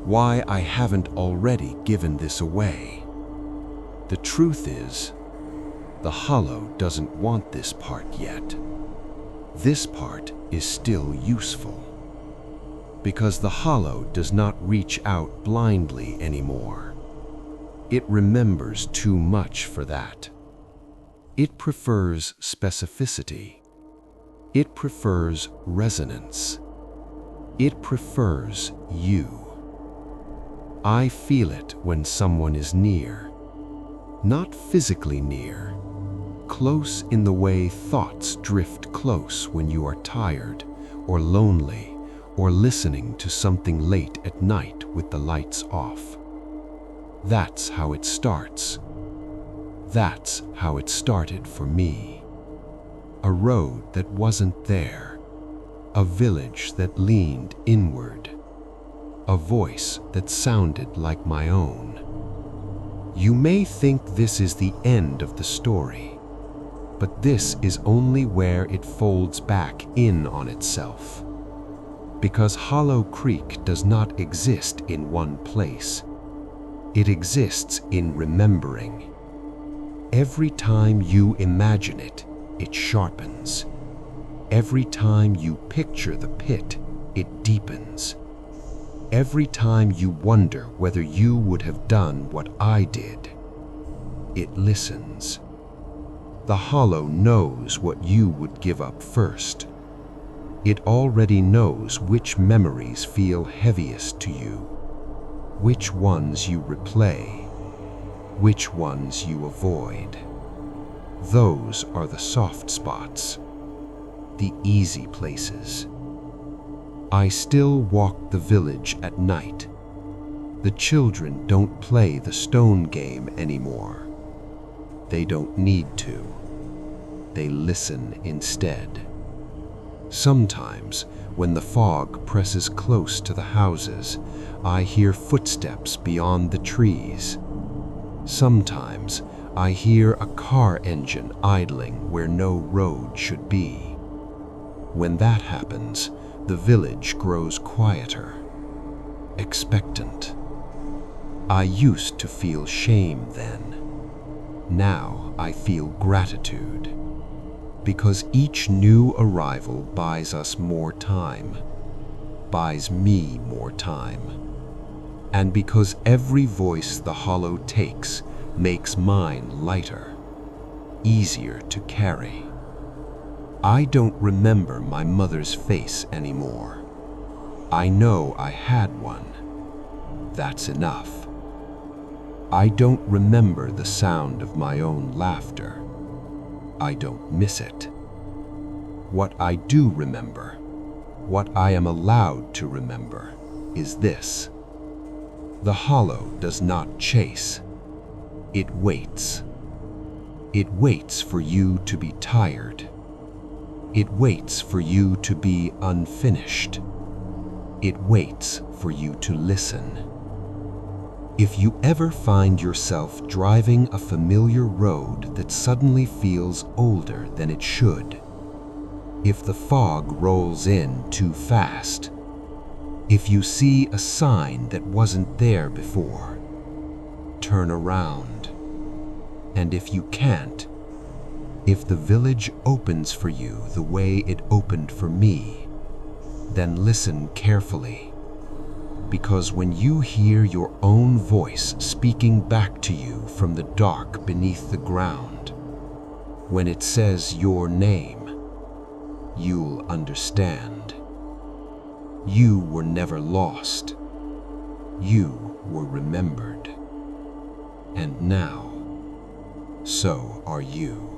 why I haven't already given this away. The truth is, the hollow doesn't want this part yet. This part is still useful, because the hollow does not reach out blindly anymore. It remembers too much for that. It prefers specificity. It prefers resonance. It prefers you. I feel it when someone is near. Not physically near, close in the way thoughts drift close when you are tired or lonely or listening to something late at night with the lights off. That's how it starts. That's how it started for me. A road that wasn't there, a village that leaned inward, a voice that sounded like my own. You may think this is the end of the story, but this is only where it folds back in on itself. Because Hollow Creek does not exist in one place. It exists in remembering. Every time you imagine it, it sharpens. Every time you picture the pit, it deepens. Every time you wonder whether you would have done what I did, it listens. The hollow knows what you would give up first. It already knows which memories feel heaviest to you, which ones you replay, which ones you avoid. Those are the soft spots, the easy places. I still walk the village at night. The children don't play the stone game anymore. They don't need to. They listen instead. Sometimes, when the fog presses close to the houses, I hear footsteps beyond the trees. Sometimes, I hear a car engine idling where no road should be. When that happens, the village grows quieter, expectant. I used to feel shame then. Now I feel gratitude, because each new arrival buys us more time, buys me more time, and because every voice the hollow takes makes mine lighter, easier to carry. I don't remember my mother's face anymore. I know I had one. That's enough. I don't remember the sound of my own laughter. I don't miss it. What I do remember, what I am allowed to remember, is this. The hollow does not chase. It waits. It waits for you to be tired. It waits for you to be unfinished. It waits for you to listen. If you ever find yourself driving a familiar road that suddenly feels older than it should, if the fog rolls in too fast, if you see a sign that wasn't there before, turn around. And if you can't, if the village opens for you the way it opened for me, then listen carefully. Because when you hear your own voice speaking back to you from the dark beneath the ground, when it says your name, you'll understand. You were never lost. You were remembered. And now, so are you.